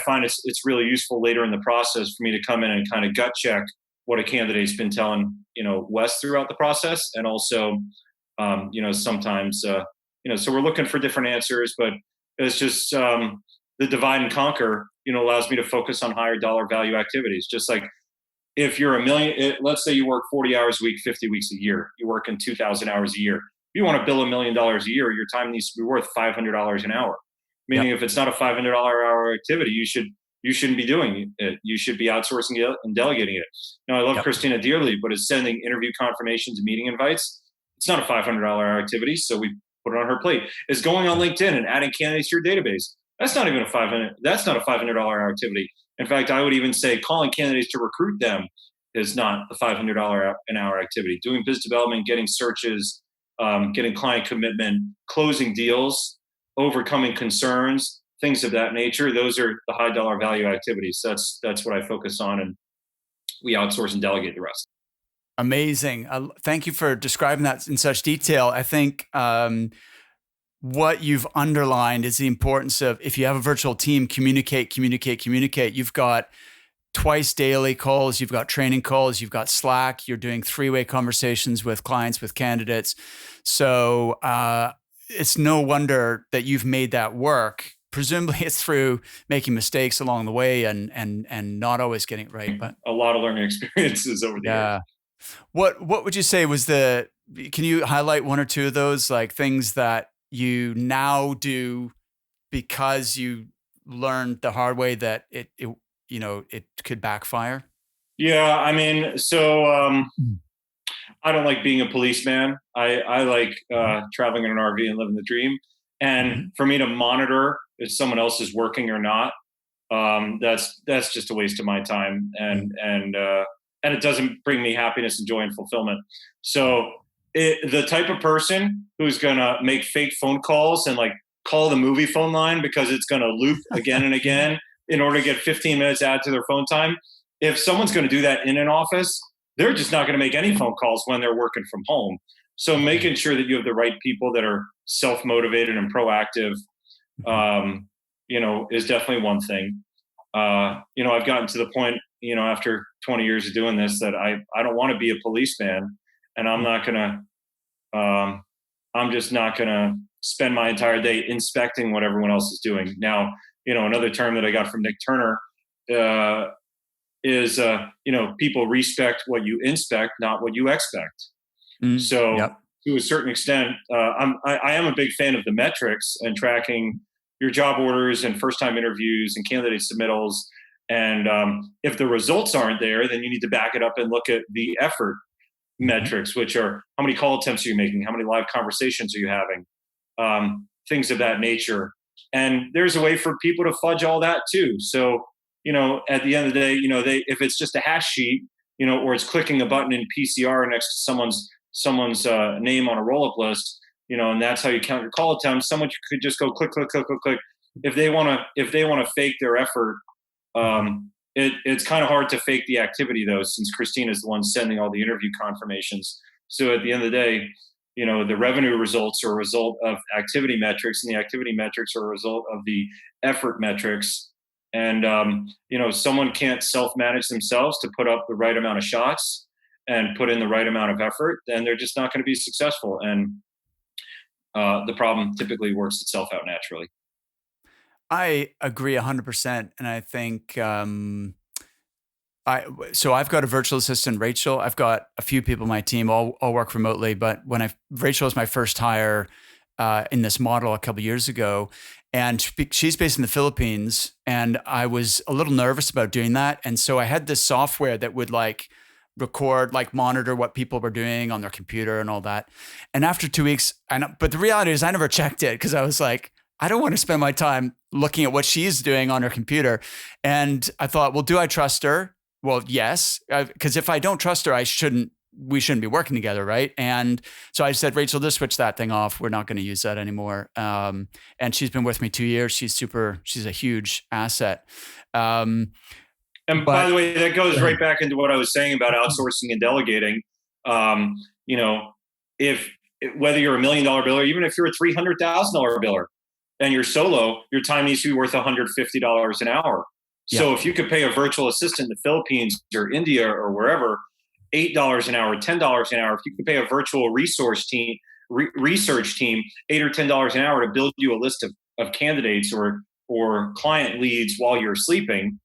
find it's really useful later in the process for me to come in and kind of gut check what a candidate's been telling Wes throughout the process, and also sometimes so we're looking for different answers, but it's just the divide and conquer allows me to focus on higher dollar value activities. Just like if you're let's say you work 40 hours a week, 50 weeks a year, you work in 2,000 hours a year. If you want to bill $1 million a year, your time needs to be worth $500 an hour. Meaning, if it's not a $500 hour activity, you shouldn't be doing it. You should be outsourcing it and delegating it. Now, I love Christina dearly, but it's sending interview confirmations and meeting invites. It's not a $500 activity, so we put it on her plate. Is going on LinkedIn and adding candidates to your database. That's not even That's not a $500 activity. In fact, I would even say calling candidates to recruit them is not a $500 an hour activity. Doing business development, getting searches, getting client commitment, closing deals, overcoming concerns, things of that nature. Those are the high dollar value activities. That's what I focus on, and we outsource and delegate the rest. Amazing. Thank you for describing that in such detail. I think what you've underlined is the importance of, if you have a virtual team, communicate. You've got twice daily calls, you've got training calls, you've got Slack, you're doing three-way conversations with clients, with candidates. So it's no wonder that you've made that work presumably it's through making mistakes along the way and not always getting it right. But a lot of learning experiences over the years. What would you say was can you highlight one or two of those, like things that you now do because you learned the hard way that it could backfire? Yeah, I mean, so I don't like being a policeman. I like traveling in an RV and living the dream. And for me to monitor if someone else is working or not, that's just a waste of my time, and it doesn't bring me happiness and joy and fulfillment. So the type of person who's gonna make fake phone calls and like call the movie phone line because it's gonna loop again and again in order to get 15 minutes added to their phone time. If someone's gonna do that in an office, they're just not gonna make any phone calls when they're working from home. So making sure that you have the right people that are self-motivated and proactive, is definitely one thing. I've gotten to the point, after 20 years of doing this, that I don't want to be a policeman, and I'm just not gonna spend my entire day inspecting what everyone else is doing. Now, another term that I got from Nick Turner is, people respect what you inspect, not what you expect. So to a certain extent, I am a big fan of the metrics and tracking your job orders and first-time interviews and candidate submittals. And if the results aren't there, then you need to back it up and look at the effort metrics, which are how many call attempts are you making? How many live conversations are you having? Things of that nature. And there's a way for people to fudge all that too. So, at the end of the day, if it's just a hash sheet, or it's clicking a button in PCR next to someone's name on a roll-up list, and that's how you count your call attempts. Someone could just go click, click, click, click, click. If they want to fake their effort, it's kind of hard to fake the activity though, since Christine is the one sending all the interview confirmations. So at the end of the day, the revenue results are a result of activity metrics, and the activity metrics are a result of the effort metrics. And someone can't self-manage themselves to put up the right amount of shots and put in the right amount of effort, then they're just not going to be successful. And the problem typically works itself out naturally. I agree 100%. And I think, so I've got a virtual assistant, Rachel. I've got a few people on my team, all work remotely, but Rachel was my first hire in this model a couple of years ago, and she's based in the Philippines, and I was a little nervous about doing that. And so I had this software that would record, monitor what people were doing on their computer and all that. And after 2 weeks, but the reality is I never checked it because I was like, I don't want to spend my time looking at what she's doing on her computer. And I thought, well, do I trust her? Well, yes, because if I don't trust her, we shouldn't be working together, right? And so I said, Rachel, just switch that thing off. We're not going to use that anymore. And she's been with me 2 years. She's a huge asset. And by the way, that goes right back into what I was saying about outsourcing and delegating. If whether you're $1 million biller, even if you're a $300,000 biller and you're solo, your time needs to be worth $150 an hour. So if you could pay a virtual assistant in the Philippines or India or wherever $8 an hour, $10 an hour, if you could pay a virtual research team $8 or $10 an hour to build you a list of candidates or client leads while you're sleeping,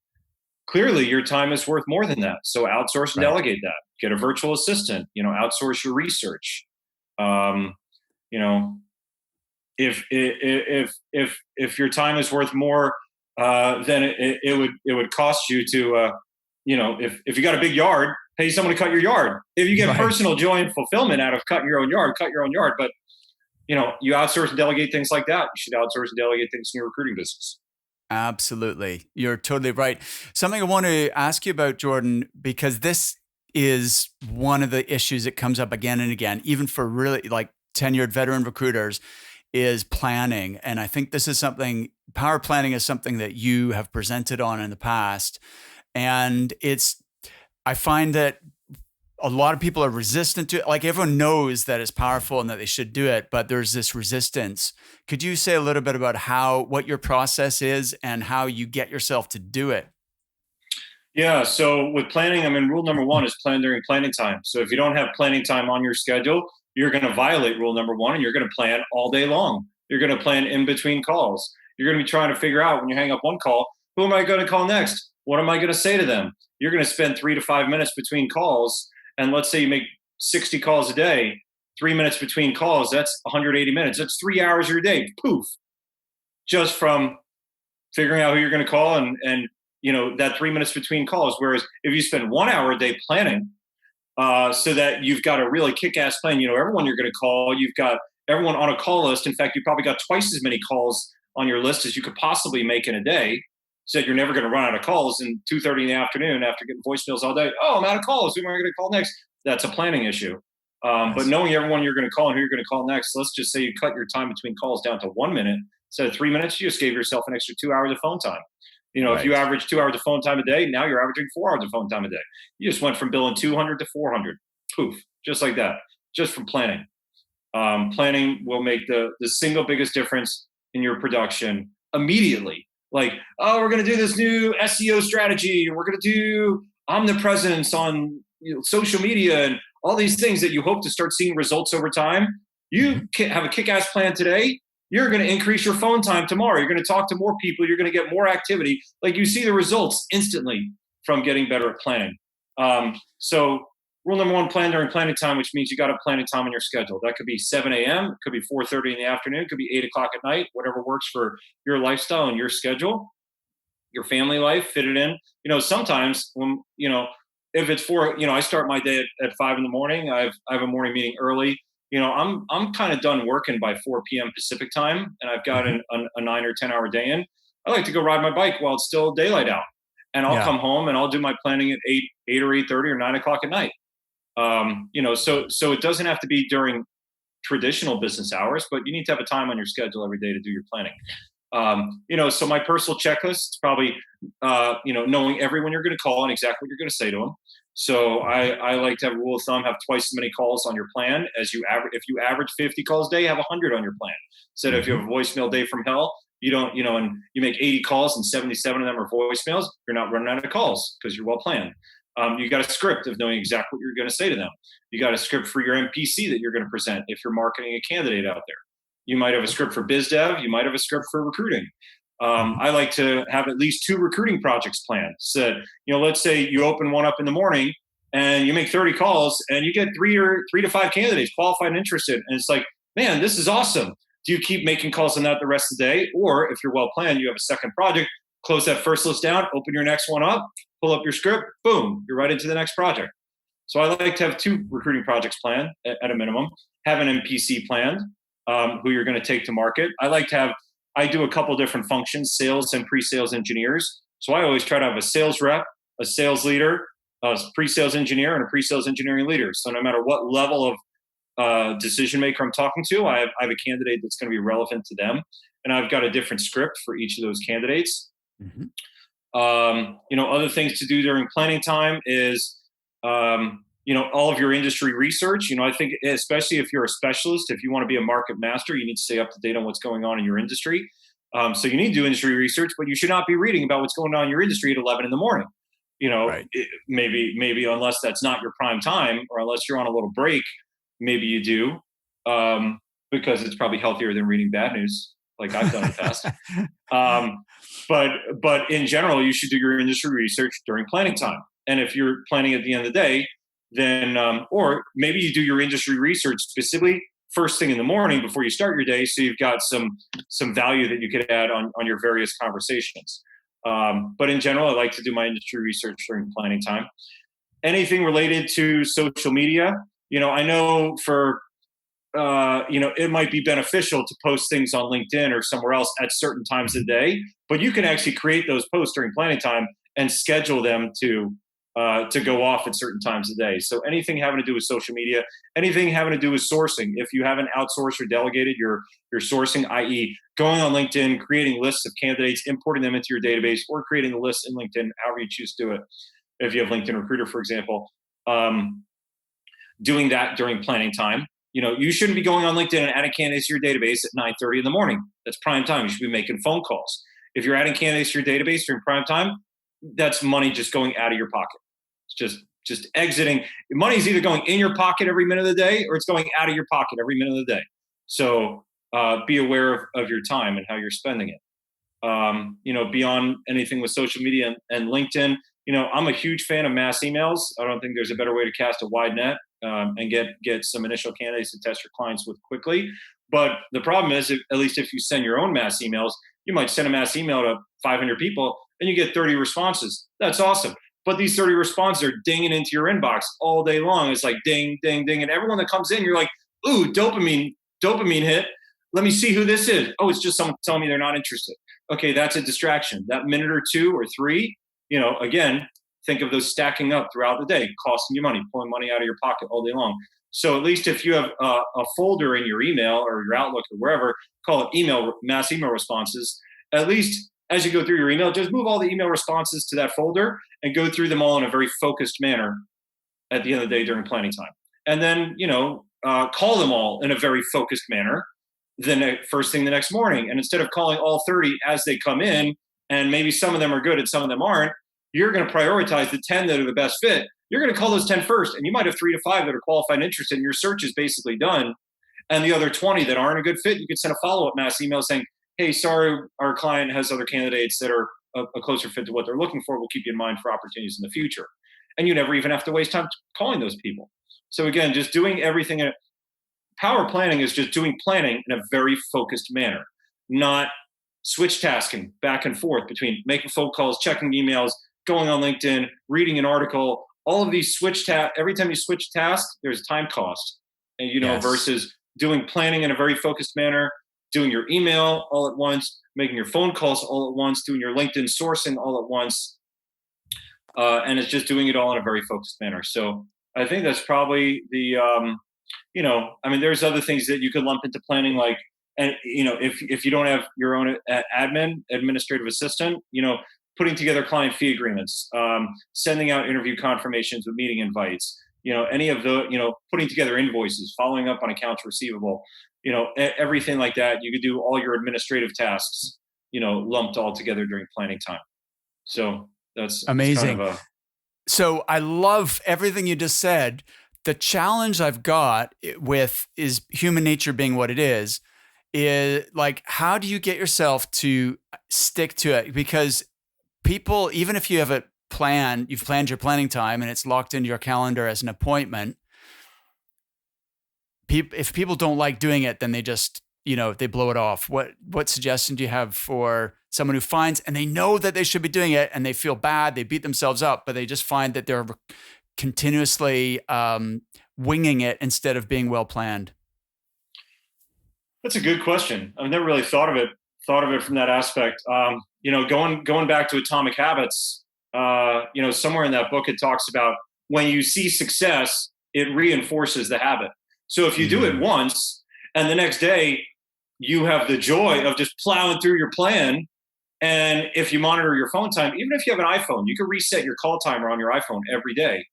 clearly your time is worth more than that. So outsource and delegate that. Get a virtual assistant. Outsource your research. If your time is worth more, then it would cost you to, if you got a big yard, pay someone to cut your yard. If you get personal joy and fulfillment out of cutting your own yard, cut your own yard. But, you outsource and delegate things like that. You should outsource and delegate things in your recruiting business. Absolutely. You're totally right. Something I want to ask you about, Jordan, because this is one of the issues that comes up again and again, even for really tenured veteran recruiters, is planning. And I think this is power planning is something that you have presented on in the past. And I find that a lot of people are resistant to it. Everyone knows that it's powerful and that they should do it, but there's this resistance. Could you say a little bit about what your process is and how you get yourself to do it? Yeah. So with planning, rule number one is plan during planning time. So if you don't have planning time on your schedule, you're going to violate rule number one, and you're going to plan all day long. You're going to plan in between calls. You're going to be trying to figure out when you hang up one call, who am I going to call next? What am I going to say to them? You're going to spend 3 to 5 minutes between calls. And let's say you make 60 calls a day, 3 minutes between calls, that's 180 minutes. That's 3 hours of your day. Poof. Just from figuring out who you're going to call and that 3 minutes between calls. Whereas if you spend 1 hour a day planning, so that you've got a really kick-ass plan, everyone you're going to call, you've got everyone on a call list. In fact, you probably got twice as many calls on your list as you could possibly make in a day, so that you're never going to run out of calls in 2:30 in the afternoon after getting voicemails all day. Oh, I'm out of calls. Who am I going to call next? That's a planning issue. But knowing everyone you're going to call and who you're going to call next, let's just say you cut your time between calls down to 1 minute instead of 3 minutes. You just gave yourself an extra 2 hours of phone time. If you average 2 hours of phone time a day, now you're averaging 4 hours of phone time a day. You just went from billing 200 to 400. Poof, just like that, just from planning. Planning will make the single biggest difference in your production immediately. Like, oh, we're going to do this new SEO strategy, and we're going to do omnipresence on social media and all these things that you hope to start seeing results over time. You have a kick-ass plan today. You're going to increase your phone time tomorrow. You're going to talk to more people. You're going to get more activity. Like, you see the results instantly from getting better at planning. So rule number one, plan during planning time, which means you got a planning time on your schedule. That could be 7 a.m. It could be 4:30 in the afternoon. It could be 8 o'clock at night, whatever works for your lifestyle and your schedule, your family life, fit it in. Sometimes when, if it's I start my day at 5 in the morning. I have a morning meeting early. I'm kind of done working by 4 p.m. Pacific time, and I've got a 9 or 10 hour day in. I like to go ride my bike while it's still daylight out, and I'll come home and I'll do my planning at 8 or 8:30 or 9 o'clock at night. So it doesn't have to be during traditional business hours, but you need to have a time on your schedule every day to do your planning. So my personal checklist is probably, knowing everyone you're going to call and exactly what you're going to say to them. So I like to have a rule of thumb, have twice as many calls on your plan as you average. If you average 50 calls a day, have 100 on your plan. So that if you have a voicemail day from hell, you don't, and you make 80 calls and 77 of them are voicemails, you're not running out of calls because you're well planned. You got a script of knowing exactly what you're going to say to them. You got a script for your MPC that you're going to present if you're marketing a candidate out there. You might have a script for biz dev. You might have a script for recruiting. I like to have at least 2 recruiting projects planned. So, let's say you open one up in the morning and you make 30 calls and you get 3 to 5 candidates qualified and interested. And it's like, man, this is awesome. Do you keep making calls on that the rest of the day? Or if you're well planned, you have a second project, close that first list down, open your next one up, pull up your script, boom, you're right into the next project. So I like to have 2 recruiting projects planned at a minimum, have an MPC planned, who you're going to take to market. I do a couple different functions, sales and pre-sales engineers. So I always try to have a sales rep, a sales leader, a pre-sales engineer, and a pre-sales engineering leader. So no matter what level of decision maker I'm talking to, I have a candidate that's going to be relevant to them. And I've got a different script for each of those candidates. Other things to do during planning time is, all of your industry research. I think especially if you're a specialist, if you want to be a market master, you need to stay up to date on what's going on in your industry. So you need to do industry research, but you should not be reading about what's going on in your industry at 11 in the morning. Maybe unless that's not your prime time, or unless you're on a little break, maybe you do, because it's probably healthier than reading bad news like I've done in the past. But in general, you should do your industry research during planning time. And if you're planning at the end of the day, then, or maybe you do your industry research specifically first thing in the morning before you start your day. So you've got some value that you could add on your various conversations. But in general, I like to do my industry research during planning time. Anything related to social media, I know for, it might be beneficial to post things on LinkedIn or somewhere else at certain times of the day, but you can actually create those posts during planning time and schedule them to go off at certain times of the day. So anything having to do with social media, anything having to do with sourcing, if you haven't outsourced or delegated your sourcing, i.e. going on LinkedIn, creating lists of candidates, importing them into your database, or creating a list in LinkedIn, however you choose to do it. If you have LinkedIn Recruiter, for example, doing that during planning time. You shouldn't be going on LinkedIn and adding candidates to your database at 9:30 in the morning. That's prime time. You should be making phone calls. If you're adding candidates to your database during prime time, that's money just going out of your pocket. It's just exiting. Money's either going in your pocket every minute of the day, or it's going out of your pocket every minute of the day. So be aware of your time and how you're spending it. beyond anything with social media and LinkedIn. I'm a huge fan of mass emails. I don't think there's a better way to cast a wide net and get some initial candidates to test your clients with quickly. But the problem is, at least if you send your own mass emails, you might send a mass email to 500 people and you get 30 responses. That's awesome. But these 30 responses are dinging into your inbox all day long. It's like ding, ding, ding. And everyone that comes in, you're like, ooh, dopamine hit. Let me see who this is. Oh, it's just someone telling me they're not interested. Okay, that's a distraction. That minute or two or three, again, think of those stacking up throughout the day, costing you money, pulling money out of your pocket all day long. So at least if you have a folder in your email or your Outlook or wherever, call it mass email responses, at least as you go through your email, just move all the email responses to that folder and go through them all in a very focused manner at the end of the day during planning time. And then, call them all in a very focused manner first thing the next morning. And instead of calling all 30 as they come in, and maybe some of them are good and some of them aren't, you're going to prioritize the 10 that are the best fit. You're going to call those 10 first, and you might have 3 to 5 that are qualified and interested, and your search is basically done. And the other 20 that aren't a good fit, you could send a follow-up mass email saying, hey, sorry, our client has other candidates that are a closer fit to what they're looking for. We'll keep you in mind for opportunities in the future. And you never even have to waste time calling those people. So again, just doing everything power planning is just doing planning in a very focused manner, not switch tasking back and forth between making phone calls, checking emails, going on LinkedIn, reading an article. All of these every time you switch tasks, there's time cost. And Yes. Versus doing planning in a very focused manner, doing your email all at once, making your phone calls all at once, doing your LinkedIn sourcing all at once. And it's just doing it all in a very focused manner. So I think that's probably there's other things that you could lump into planning, like, and if you don't have your own administrative assistant, putting together client fee agreements, sending out interview confirmations with meeting invites, any of the, putting together invoices, following up on accounts receivable, everything like that. You could do all your administrative tasks, lumped all together during planning time. So that's amazing. Kind of So I love everything you just said. The challenge I've got is human nature being what it is like, how do you get yourself to stick to it? Because people, even if you have a plan, you've planned your planning time and it's locked into your calendar as an appointment. If people don't like doing it, then they just, they blow it off. What suggestion do you have for someone who finds, and they know that they should be doing it and they feel bad, they beat themselves up, but they just find that they're continuously winging it instead of being well planned? That's a good question. I've never really thought of it from that aspect. Going back to Atomic Habits, somewhere in that book, it talks about when you see success, it reinforces the habit. So if you do it once and the next day you have the joy of just plowing through your plan, and if you monitor your phone time, even if you have an iPhone, you can reset your call timer on your iPhone every day.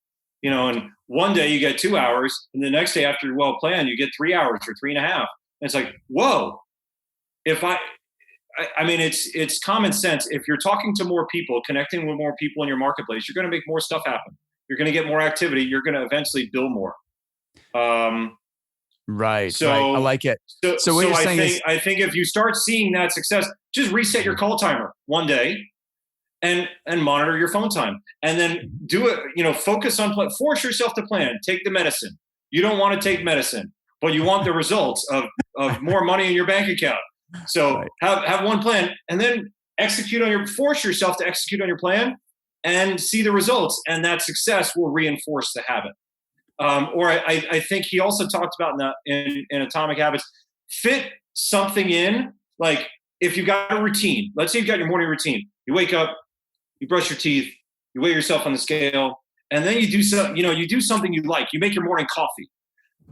And one day you get 2 hours, and the next day after you're well planned, you get 3 hours or 3.5. And it's like, whoa, it's common sense. If you're talking to more people, connecting with more people in your marketplace, you're going to make more stuff happen. You're going to get more activity. You're going to eventually build more. Right. So right. I like it. So what you're saying I think if you start seeing that success, just reset your call timer one day and monitor your phone time, and then do it, focus on force yourself to plan, take the medicine. You don't want to take medicine, but you want the results of more money in your bank account. So right. have one plan, and then force yourself to execute on your plan and see the results, and that success will reinforce the habit. I think he also talked about in Atomic Habits, fit something in, like if you got a routine, let's say you've got your morning routine, you wake up, you brush your teeth, you weigh yourself on the scale, and then you do something you like, you make your morning coffee.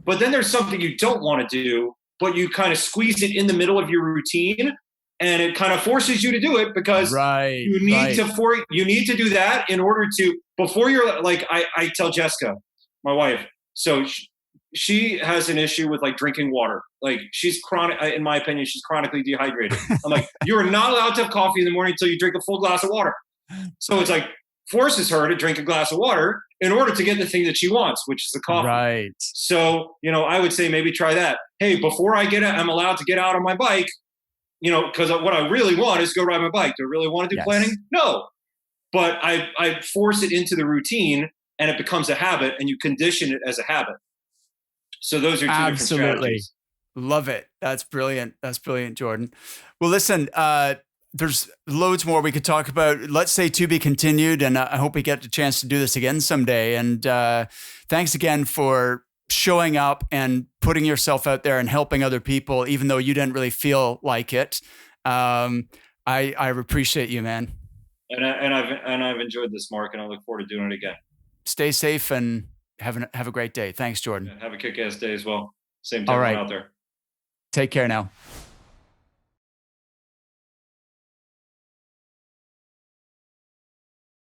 But then there's something you don't want to do, but you kind of squeeze it in the middle of your routine, and it kind of forces you to do it because you need to do that in order to, before you're like, I tell Jessica, my wife, so she has an issue with like drinking water. Like she's in my opinion, she's chronically dehydrated. I'm like, you're not allowed to have coffee in the morning until you drink a full glass of water. So it's like forces her to drink a glass of water in order to get the thing that she wants, which is the coffee. Right. So, I would say maybe try that. Hey, before I'm allowed to get out on my bike, because what I really want is go ride my bike. Do I really want to do planning? No. But I force it into the routine and it becomes a habit, and you condition it as a habit. So those are two different strategies. Love it. That's brilliant. That's brilliant, Jordan. Well, listen, there's loads more we could talk about. Let's say to be continued, and I hope we get the chance to do this again someday. And thanks again for showing up and putting yourself out there and helping other people, even though you didn't really feel like it. I appreciate you, man. And I've enjoyed this, Mark, and I look forward to doing it again. Stay safe and have a great day. Thanks, Jordan. Have a kick-ass day as well. Same to everyone out there. Take care now.